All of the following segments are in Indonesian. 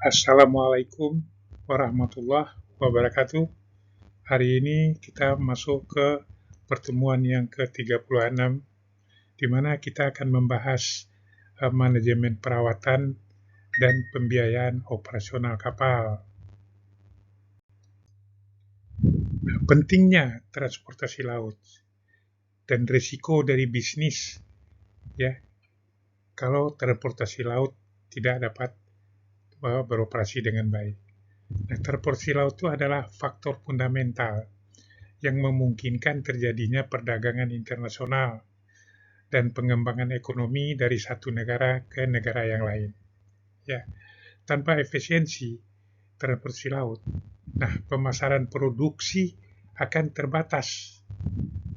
Assalamualaikum warahmatullahi wabarakatuh. Hari ini kita masuk ke pertemuan yang ke-36, di mana kita akan membahas manajemen perawatan dan pembiayaan operasional kapal. Pentingnya transportasi laut dan risiko dari bisnis, ya, kalau transportasi laut tidak dapat beroperasi dengan baik. Nah, transportasi laut itu adalah faktor fundamental yang memungkinkan terjadinya perdagangan internasional dan pengembangan ekonomi dari satu negara ke negara yang lain. Ya, tanpa efisiensi transportasi laut, nah pemasaran produksi akan terbatas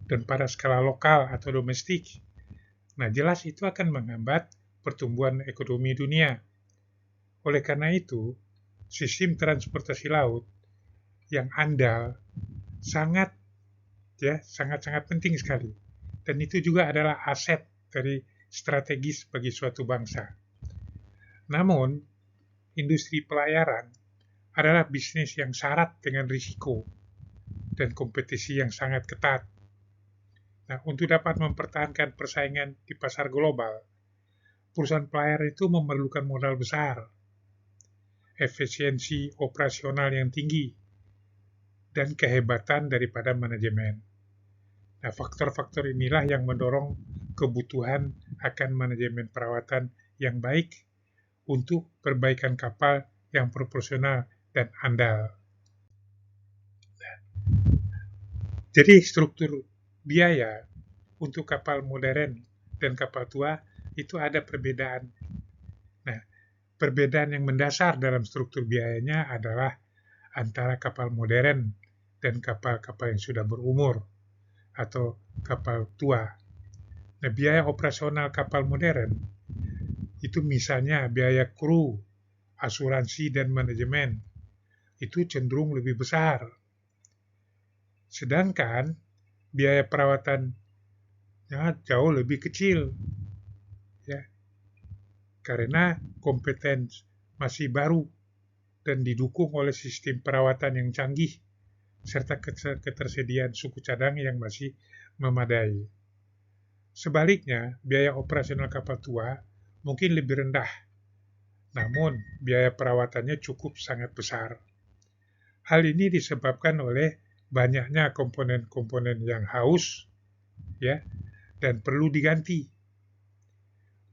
dan pada skala lokal atau domestik. Nah, jelas itu akan menghambat pertumbuhan ekonomi dunia. Oleh karena itu, sistem transportasi laut yang andal sangat penting sekali. Dan itu juga adalah aset dari strategis bagi suatu bangsa. Namun, industri pelayaran adalah bisnis yang syarat dengan risiko dan kompetisi yang sangat ketat. Nah, untuk dapat mempertahankan persaingan di pasar global, perusahaan pelayaran itu memerlukan modal besar, efisiensi operasional yang tinggi, dan kehebatan daripada manajemen. Nah, faktor-faktor inilah yang mendorong kebutuhan akan manajemen perawatan yang baik untuk perbaikan kapal yang proporsional dan andal. Jadi struktur biaya untuk kapal modern dan kapal tua itu ada perbedaan. Nah, perbedaan yang mendasar dalam struktur biayanya adalah antara kapal modern dan kapal-kapal yang sudah berumur atau kapal tua. Nah, biaya operasional kapal modern itu misalnya biaya kru, asuransi, dan manajemen itu cenderung lebih besar. Sedangkan biaya perawatannya jauh lebih kecil, ya, karena kompetensi masih baru dan didukung oleh sistem perawatan yang canggih serta ketersediaan suku cadang yang masih memadai. Sebaliknya, biaya operasional kapal tua mungkin lebih rendah, namun biaya perawatannya cukup sangat besar. Hal ini disebabkan oleh banyaknya komponen-komponen yang haus, ya, dan perlu diganti.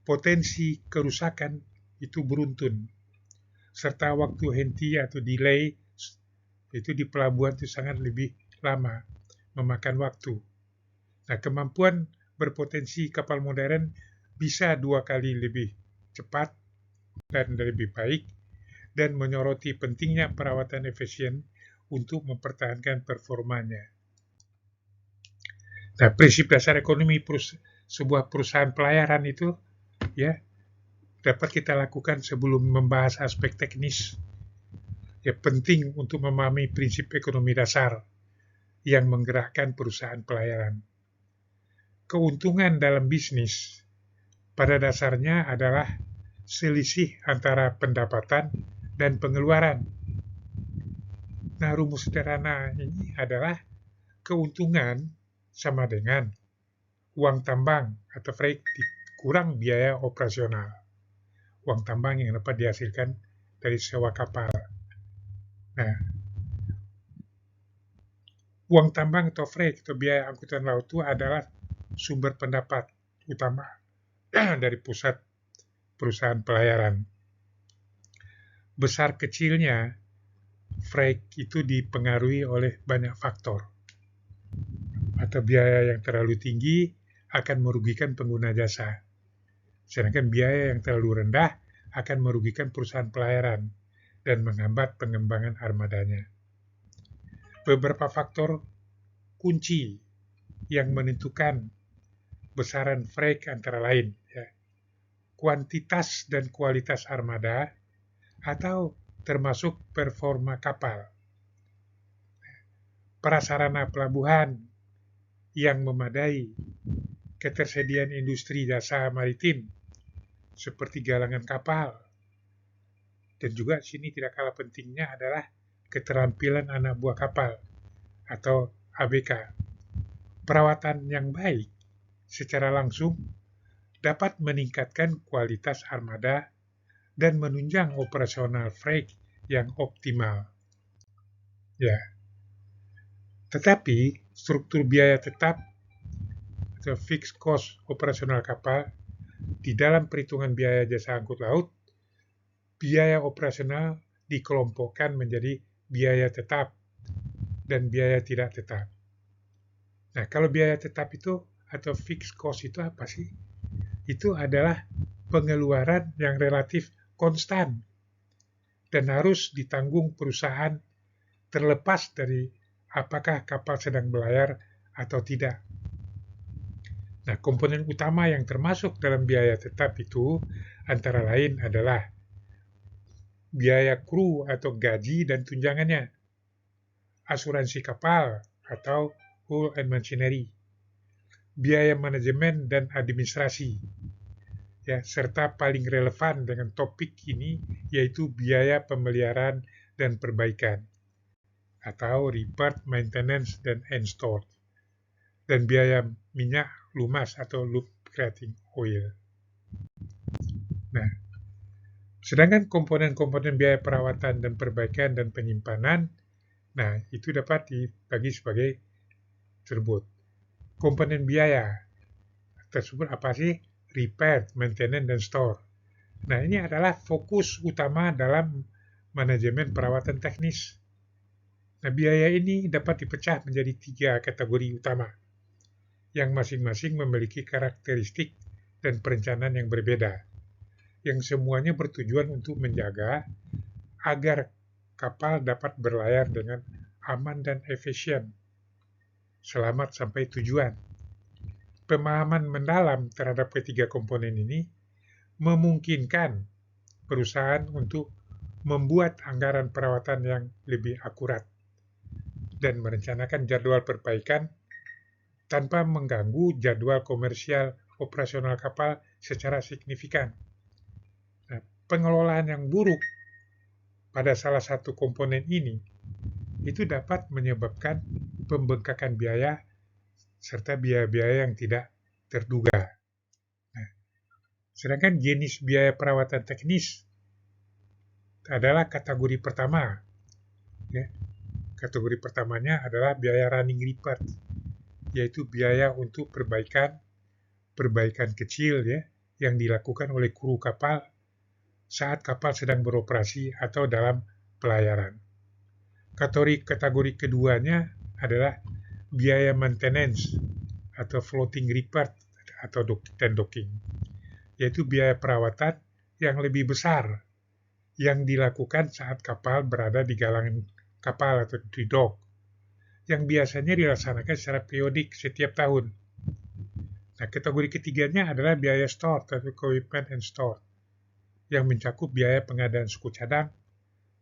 Potensi kerusakan itu beruntun, serta waktu henti atau delay itu di pelabuhan itu sangat lebih lama, memakan waktu. Nah, kemampuan berpotensi kapal modern bisa 2 kali lebih cepat dan lebih baik, dan menyoroti pentingnya perawatan efisien untuk mempertahankan performanya. Nah, prinsip dasar ekonomi sebuah perusahaan pelayaran itu, ya, dapat kita lakukan sebelum membahas aspek teknis. Ya, penting untuk memahami prinsip ekonomi dasar yang menggerakkan perusahaan pelayaran. Keuntungan dalam bisnis pada dasarnya adalah selisih antara pendapatan dan pengeluaran. Nah, rumus sederhana ini adalah keuntungan sama dengan uang tambang atau freight kurang biaya operasional. Uang tambang yang dapat dihasilkan dari sewa kapal. Nah, uang tambang atau freight atau biaya angkutan laut itu adalah sumber pendapat utama dari pusat perusahaan pelayaran. Besar kecilnya freight itu dipengaruhi oleh banyak faktor. Atau biaya yang terlalu tinggi akan merugikan pengguna jasa. Sedangkan biaya yang terlalu rendah akan merugikan perusahaan pelayaran dan menghambat pengembangan armadanya. Beberapa faktor kunci yang menentukan besaran freight antara lain, ya, kuantitas dan kualitas armada atau termasuk performa kapal, prasarana pelabuhan yang memadai, ketersediaan industri jasa maritim seperti galangan kapal, Dan juga sini tidak kalah pentingnya adalah keterampilan anak buah kapal atau ABK. Perawatan yang baik secara langsung dapat meningkatkan kualitas armada dan menunjang operasional freight yang optimal. Ya, tetapi struktur biaya tetap atau fixed cost operasional kapal di dalam perhitungan biaya jasa angkut laut, biaya operasional dikelompokkan menjadi biaya tetap dan biaya tidak tetap. Nah, kalau biaya tetap itu atau fixed cost itu apa sih? Itu adalah pengeluaran yang relatif konstan dan harus ditanggung perusahaan terlepas dari apakah kapal sedang berlayar atau tidak. Nah, komponen utama yang termasuk dalam biaya tetap itu antara lain adalah biaya kru atau gaji dan tunjangannya, asuransi kapal atau hull and machinery, biaya manajemen dan administrasi, ya, serta paling relevan dengan topik ini yaitu biaya pemeliharaan dan perbaikan atau repair, maintenance, dan install, dan biaya minyak lumas atau lubricating oil. Nah, sedangkan komponen-komponen biaya perawatan dan perbaikan dan penyimpanan, nah itu dapat dibagi sebagai tersebut. Komponen biaya tersebut apa sih? Repair, maintenance, dan store. Nah, ini adalah fokus utama dalam manajemen perawatan teknis. Nah, biaya ini dapat dipecah menjadi 3 kategori utama, yang masing-masing memiliki karakteristik dan perencanaan yang berbeda, yang semuanya bertujuan untuk menjaga agar kapal dapat berlayar dengan aman dan efisien, selamat sampai tujuan. Pemahaman mendalam terhadap ketiga komponen ini memungkinkan perusahaan untuk membuat anggaran perawatan yang lebih akurat dan merencanakan jadwal perbaikan tanpa mengganggu jadwal komersial operasional kapal secara signifikan. Nah, pengelolaan yang buruk pada salah satu komponen ini itu dapat menyebabkan pembengkakan biaya serta biaya-biaya yang tidak terduga. Nah, sedangkan jenis biaya perawatan teknis adalah kategori pertama. Ya. Kategori pertamanya adalah biaya running repair, yaitu biaya untuk perbaikan kecil ya yang dilakukan oleh kru kapal saat kapal sedang beroperasi atau dalam pelayaran. Kategori keduanya adalah biaya maintenance atau floating repair atau docking, yaitu biaya perawatan yang lebih besar yang dilakukan saat kapal berada di galangan kapal atau di dock, yang biasanya dilaksanakan secara periodik setiap tahun. Nah, kategori ketiganya adalah biaya store atau equipment and store, yang mencakup biaya pengadaan suku cadang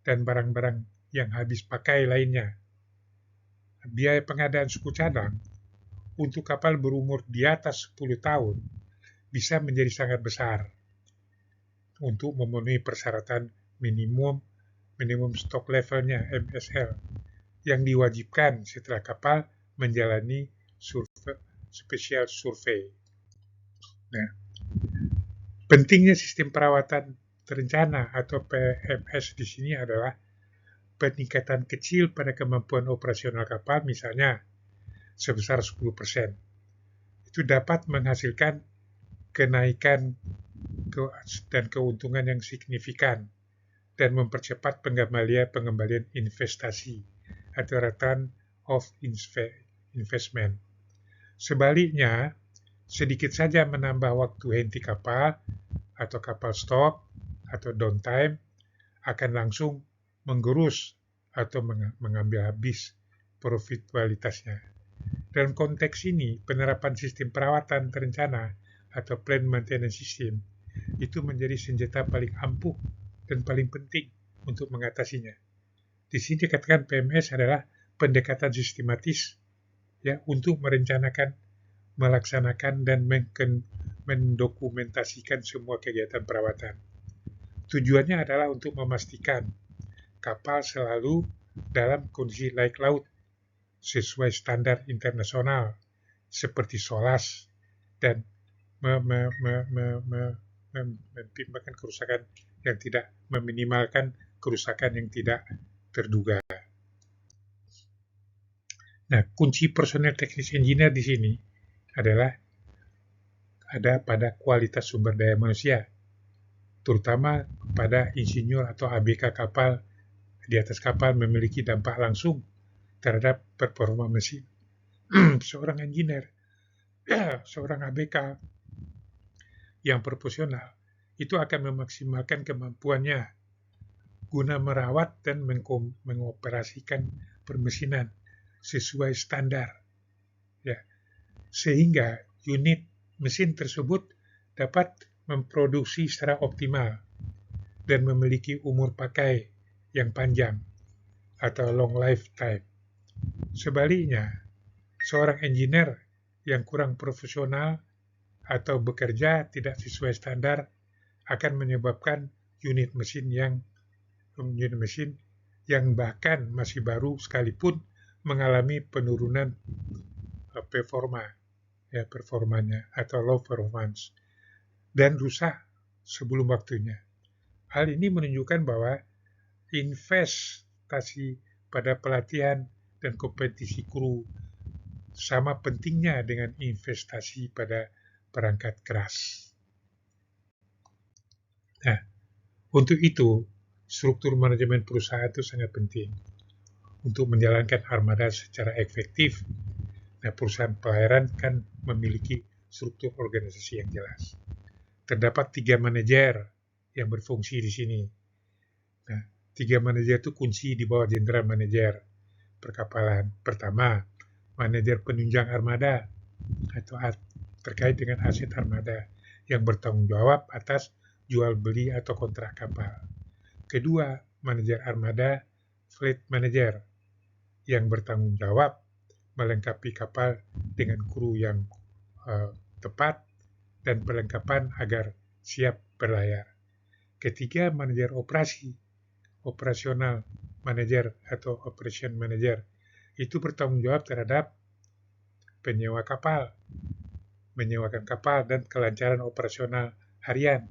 dan barang-barang yang habis pakai lainnya. Biaya pengadaan suku cadang untuk kapal berumur di atas 10 tahun bisa menjadi sangat besar untuk memenuhi persyaratan minimum stock levelnya MSL yang diwajibkan setelah kapal menjalani special survey. Nah, pentingnya sistem perawatan terencana atau PMS di sini adalah peningkatan kecil pada kemampuan operasional kapal, misalnya sebesar 10%. Itu dapat menghasilkan kenaikan dan keuntungan yang signifikan dan mempercepat pengembalian investasi atau return of investment. Sebaliknya, sedikit saja menambah waktu henti kapal atau kapal stop atau downtime akan langsung menggerus atau mengambil habis profitabilitasnya. Dalam konteks ini, penerapan sistem perawatan terencana atau plan maintenance system itu menjadi senjata paling ampuh dan paling penting untuk mengatasinya. Di sini dikatakan PMS adalah pendekatan sistematis ya untuk merencanakan, melaksanakan dan mendokumentasikan semua kegiatan perawatan. Tujuannya adalah untuk memastikan kapal selalu dalam kondisi layak laut sesuai standar internasional seperti SOLAS dan meminimalkan kerusakan yang tidak meminimalkan kerusakan yang tidak terduga. Nah, kunci personel teknis engineer di sini adalah ada pada kualitas sumber daya manusia, terutama pada insinyur atau ABK kapal di atas kapal memiliki dampak langsung terhadap performa mesin. Seorang engineer, seorang ABK yang profesional itu akan memaksimalkan kemampuannya guna merawat dan mengoperasikan permesinan sesuai standar, ya, sehingga unit mesin tersebut dapat memproduksi secara optimal dan memiliki umur pakai yang panjang atau long lifetime. Sebaliknya, seorang engineer yang kurang profesional atau bekerja tidak sesuai standar akan menyebabkan unit mesin yang bahkan masih baru sekalipun mengalami penurunan performanya atau low performance dan rusak sebelum waktunya. Hal ini menunjukkan bahwa investasi pada pelatihan dan kompetisi kru sama pentingnya dengan investasi pada perangkat keras. Nah, untuk itu, struktur manajemen perusahaan itu sangat penting untuk menjalankan armada secara efektif. Nah, perusahaan pelayaran kan memiliki struktur organisasi yang jelas. Terdapat 3 manajer yang berfungsi di sini. Nah, 3 manajer itu kunci di bawah general manager perkapalan. Pertama, manajer penunjang armada atau terkait dengan aset armada yang bertanggung jawab atas jual beli atau kontrak kapal. Kedua, manajer armada fleet manager yang bertanggung jawab melengkapi kapal dengan kru yang tepat dan perlengkapan agar siap berlayar. Ketiga, manajer operasional manager atau operation manager itu bertanggung jawab terhadap menyewakan kapal dan kelancaran operasional harian,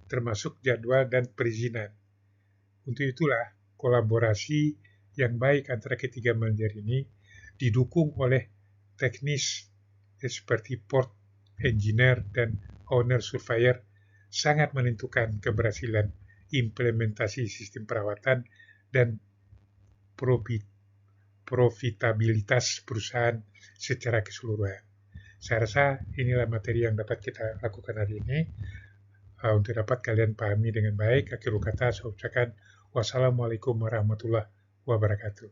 termasuk jadwal dan perizinan. Untuk itulah kolaborasi yang baik antara ketiga manajer ini didukung oleh teknis seperti port engineer dan owner surveyor sangat menentukan keberhasilan implementasi sistem perawatan dan profitabilitas perusahaan secara keseluruhan. Saya rasa inilah materi yang dapat kita lakukan hari ini. Untuk dapat kalian pahami dengan baik, akhirul kata saya ucapkan wassalamualaikum warahmatullahi wabarakatuh.